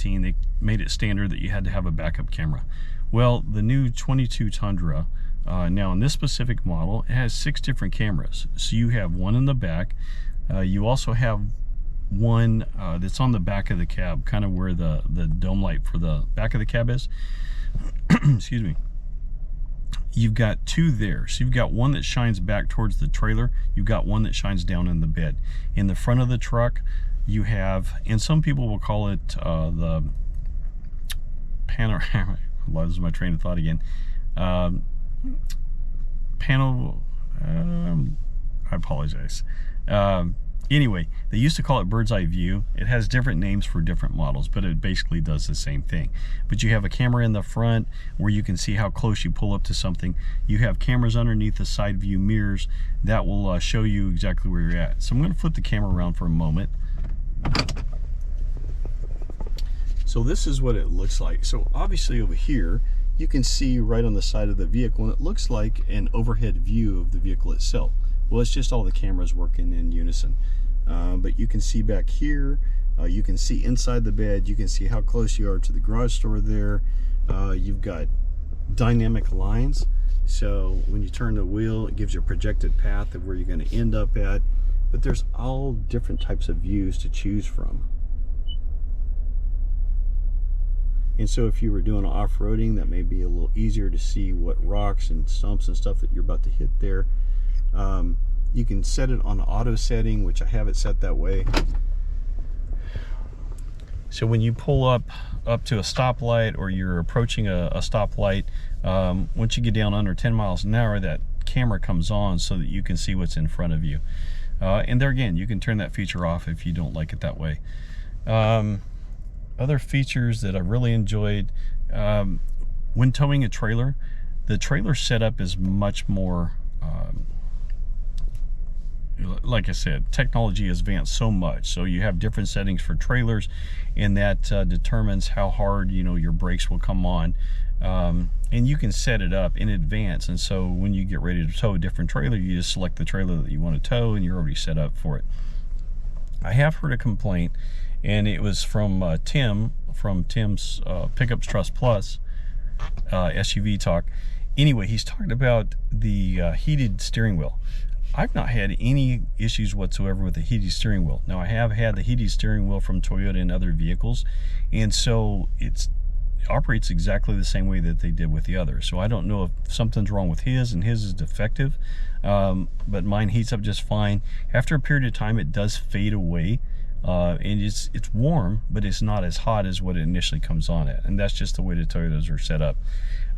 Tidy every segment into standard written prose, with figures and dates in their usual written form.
they made it standard that you had to have a backup camera. Well, the new 22 Tundra, now in this specific model, it has 6 different cameras. So you have one in the back. You also have one that's on the back of the cab, kind of where the dome light for the back of the cab is. Excuse me. You've got 2 there. So you've got one that shines back towards the trailer. You've got one that shines down in the bed. In the front of the truck, you have, and some people will call it the panorama. I lose my train of thought again. Panel. I apologize. Anyway, they used to call it bird's eye view. It has different names for different models, but it basically does the same thing. But you have a camera in the front where you can see how close you pull up to something. You have cameras underneath the side view mirrors that will show you exactly where you're at. So I'm going to flip the camera around for a moment. So this is what it looks like. So obviously over here, you can see right on the side of the vehicle, and it looks like an overhead view of the vehicle itself. Well, it's just all the cameras working in unison. But you can see back here, you can see inside the bed, you can see how close you are to the garage door there. You've got dynamic lines. So when you turn the wheel, it gives you a projected path of where you're going to end up at. But there's all different types of views to choose from. And so if you were doing off-roading, that may be a little easier to see what rocks and stumps and stuff that you're about to hit there. You can set it on auto setting, which I have it set that way. So when you pull up to a stoplight, or you're approaching a stoplight, once you get down under 10 miles an hour, that camera comes on so that you can see what's in front of you. And there again, you can turn that feature off if you don't like it that way. Other features that I really enjoyed, when towing a trailer, the trailer setup is much more, like I said, technology has advanced so much. So you have different settings for trailers, and that determines how hard, your brakes will come on. And you can set it up in advance. And so when you get ready to tow a different trailer, you just select the trailer that you want to tow, and you're already set up for it. I have heard a complaint, and it was from Tim, from Tim's Pickups Trust Plus SUV talk. Anyway, he's talking about the heated steering wheel. I've not had any issues whatsoever with the heated steering wheel. Now, I have had the heated steering wheel from Toyota and other vehicles, and so it operates exactly the same way that they did with the others. So I don't know if something's wrong with his and his is defective, but mine heats up just fine. After a period of time, it does fade away, and it's warm, but it's not as hot as what it initially comes on at, and that's just the way the Toyotas are set up.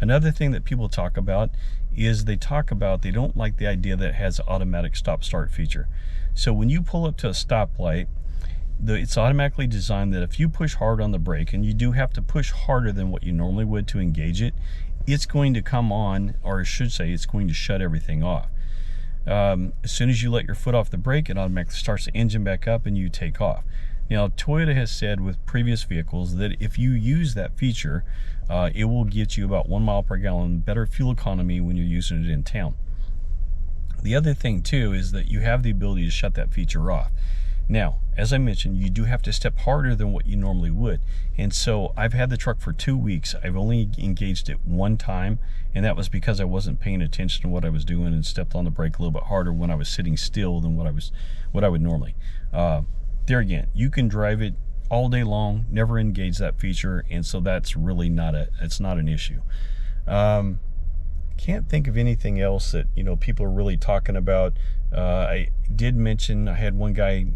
Another thing that people talk about is they don't like the idea that it has an automatic stop-start feature. So when you pull up to a stoplight, it's automatically designed that if you push hard on the brake, and you do have to push harder than what you normally would to engage it, it's going to come on, or I should say, it's going to shut everything off. As soon as you let your foot off the brake, it automatically starts the engine back up and you take off. Now, Toyota has said with previous vehicles that if you use that feature, it will get you about 1 mile per gallon better fuel economy when you're using it in town. The other thing too is that you have the ability to shut that feature off. Now, as I mentioned, you do have to step harder than what you normally would. And so I've had the truck for 2 weeks. I've only engaged it 1 time, and that was because I wasn't paying attention to what I was doing and stepped on the brake a little bit harder when I was sitting still than what I would normally. There again, you can drive it all day long, never engage that feature, and so that's really not an issue. Can't think of anything else that people are really talking about. I did mention, I had one guy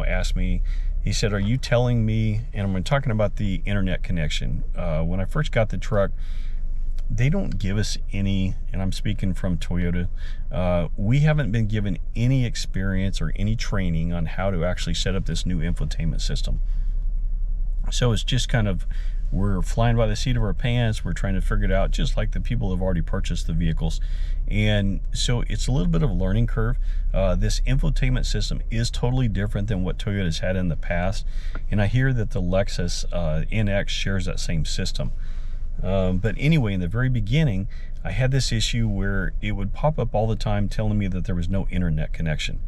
ask me, he said, are you telling me, and I'm talking about the internet connection, when I first got the truck, they don't give us any, and I'm speaking from Toyota, we haven't been given any experience or any training on how to actually set up this new infotainment system. So it's just kind of, we're flying by the seat of our pants. We're trying to figure it out, just like the people who have already purchased the vehicles. And so it's a little bit of a learning curve. This infotainment system is totally different than what Toyota's had in the past. And I hear that the Lexus NX shares that same system. But anyway, in the very beginning, I had this issue where it would pop up all the time telling me that there was no internet connection.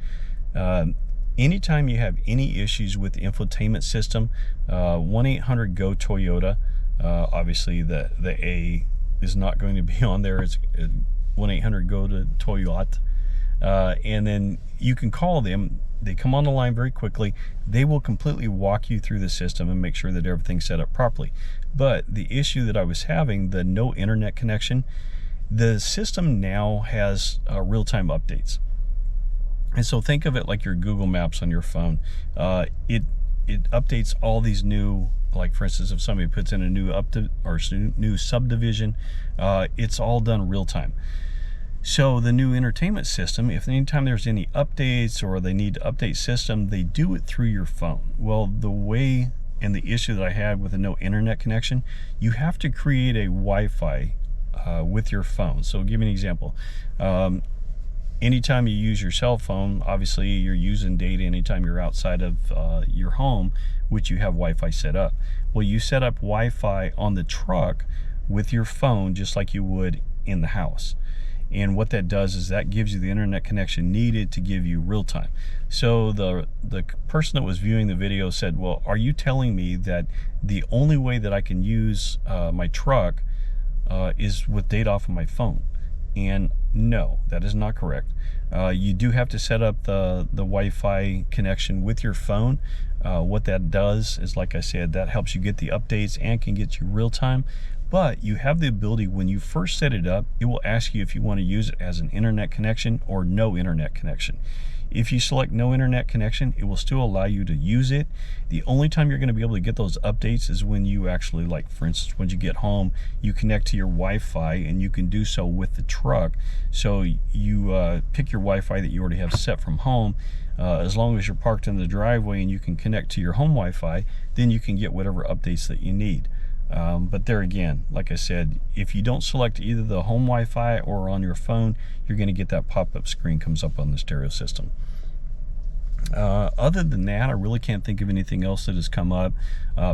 Anytime you have any issues with the infotainment system, 1-800-GO-TOYOTA. Obviously the A is not going to be on there. It's 1-800-GO-TOYOTA. And then you can call them. They come on the line very quickly. They will completely walk you through the system and make sure that everything's set up properly. But the issue that I was having, the no internet connection, the system now has real-time updates. And so think of it like your Google Maps on your phone. It updates all these new, like for instance, if somebody puts in a new subdivision, it's all done real time. So the new entertainment system, if anytime there's any updates or they need to update system, they do it through your phone. Well, the way and the issue that I had with a no internet connection, you have to create a Wi-Fi with your phone. So I'll give you an example. Anytime you use your cell phone, obviously you're using data anytime you're outside of your home, which you have Wi-Fi set up. Well, you set up Wi-Fi on the truck with your phone just like you would in the house. And what that does is that gives you the internet connection needed to give you real time. So the person that was viewing the video said, well, are you telling me that the only way that I can use my truck is with data off of my phone? And no, that is not correct. You do have to set up the Wi-Fi connection with your phone. What that does is, like I said, that helps you get the updates and can get you real time. But you have the ability, when you first set it up, it will ask you if you want to use it as an internet connection or no internet connection. If you select no internet connection, it will still allow you to use it. The only time you're going to be able to get those updates is when you actually, like for instance, when you get home, you connect to your Wi-Fi, and you can do so with the truck. So you pick your Wi-Fi that you already have set from home. As long as you're parked in the driveway and you can connect to your home Wi-Fi, then you can get whatever updates that you need. But there again, like I said, if you don't select either the home Wi-Fi or on your phone, you're going to get that pop-up screen comes up on the stereo system. Other than that, I really can't think of anything else that has come up.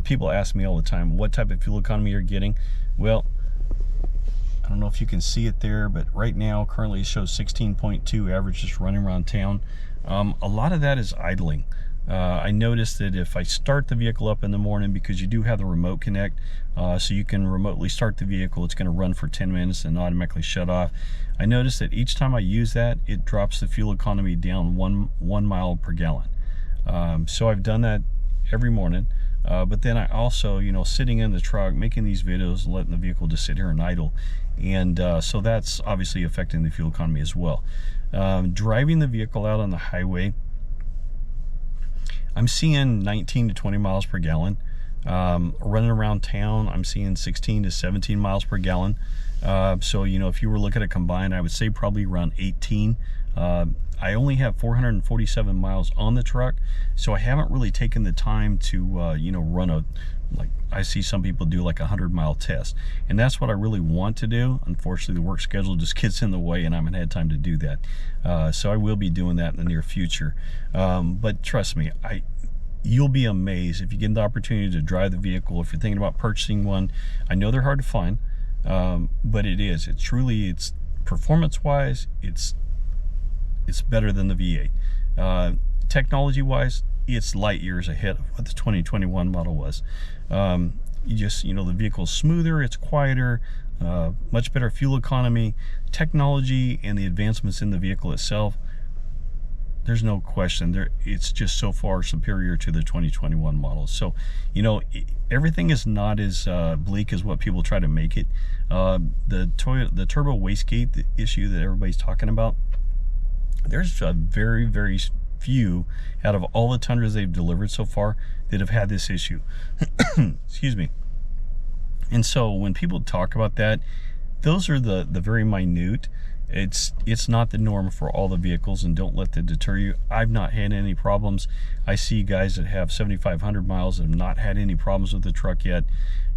People ask me all the time, what type of fuel economy you're getting? Well, I don't know if you can see it there, but right now, currently it shows 16.2 average just running around town. A lot of that is idling. I noticed that if I start the vehicle up in the morning, because you do have the remote connect, so you can remotely start the vehicle, it's going to run for 10 minutes and automatically shut off. I noticed that each time I use that, it drops the fuel economy down one mile per gallon. So I've done that every morning. But then I also, you know, sitting in the truck, making these videos, letting the vehicle just sit here and idle. And so that's obviously affecting the fuel economy as well. Driving the vehicle out on the highway, I'm seeing 19 to 20 miles per gallon. Running around town, I'm seeing 16 to 17 miles per gallon. So, you know, if you were looking at combined, I would say probably around 18. I only have 447 miles on the truck, so I haven't really taken the time to, you know, run a, like I see some people do like a 100-mile test. And that's what I really want to do. Unfortunately, the work schedule just gets in the way and I haven't had time to do that. So I will be doing that in the near future. But trust me, you'll be amazed if you get the opportunity to drive the vehicle. If you're thinking about purchasing one, I know they're hard to find, but it's truly performance-wise, it's better than the V8. Technology-wise, it's light years ahead of what the 2021 model was. You know, the vehicle's smoother, it's quieter, much better fuel economy, technology, and the advancements in the vehicle itself. There's no question. It's just so far superior to the 2021 model. So, you know, everything is not as bleak as what people try to make it. The turbo wastegate issue that everybody's talking about, there's a very, very few out of all the Tundras they've delivered so far that have had this issue. Excuse me. And so when people talk about that, those are the very minute. It's not the norm for all the vehicles, and don't let that deter you. I've not had any problems. I see guys that have 7,500 miles that have not had any problems with the truck yet.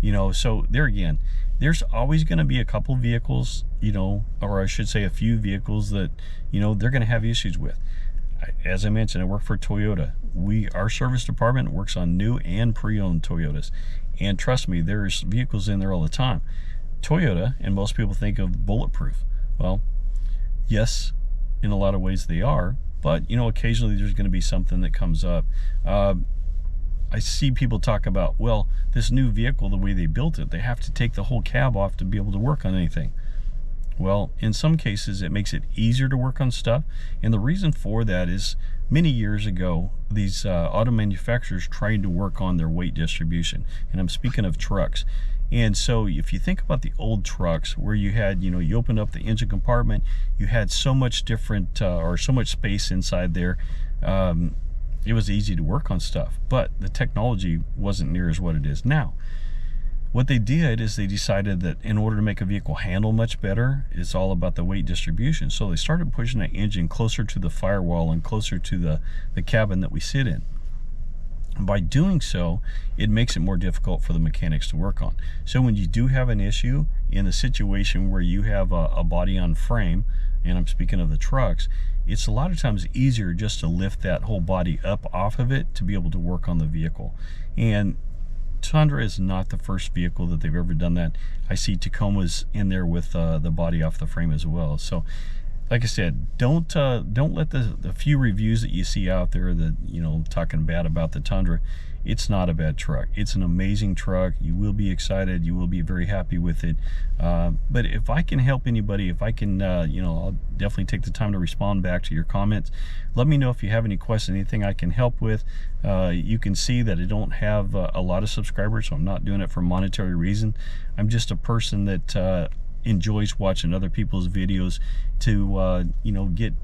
You know, so there again, there's always going to be a couple vehicles, you know, or I should say a few vehicles that, you know, they're going to have issues with. As I mentioned, I work for Toyota. Our service department works on new and pre-owned Toyotas. And trust me, there's vehicles in there all the time. Toyota, and most people think of bulletproof. Well, yes, in a lot of ways they are, but you know, occasionally there's going to be something that comes up. I see people talk about, well, this new vehicle, the way they built it, they have to take the whole cab off to be able to work on anything. Well, in some cases it makes it easier to work on stuff, and the reason for that is many years ago these auto manufacturers tried to work on their weight distribution, and I'm speaking of trucks. And so if you think about the old trucks where you had, you know, you opened up the engine compartment, you had so much different or so much space inside there, it was easy to work on stuff, but the technology wasn't near as what it is now. What they did is they decided that in order to make a vehicle handle much better, it's all about the weight distribution. So they started pushing the engine closer to the firewall and closer to the cabin that we sit in. And by doing so, it makes it more difficult for the mechanics to work on. So when you do have an issue in a situation where you have a body on frame, and I'm speaking of the trucks, it's a lot of times easier just to lift that whole body up off of it to be able to work on the vehicle. And Tundra is not the first vehicle that they've ever done that. I see Tacoma's in there with the body off the frame as well. So like I said, don't let the few reviews that you see out there that, you know, talking bad about the Tundra. It's not a bad truck. It's an amazing truck. You will be excited. You will be very happy with it. But if I can help anybody, if I can, you know, I'll definitely take the time to respond back to your comments. Let me know if you have any questions, anything I can help with. You can see that I don't have a lot of subscribers, so I'm not doing it for monetary reason. I'm just a person that enjoys watching other people's videos to, you know, get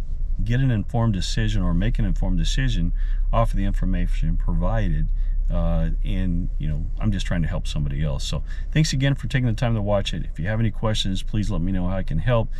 an informed decision or make an informed decision off of the information provided. And you know, I'm just trying to help somebody else. So thanks again for taking the time to watch it. If you have any questions, please let me know how I can help.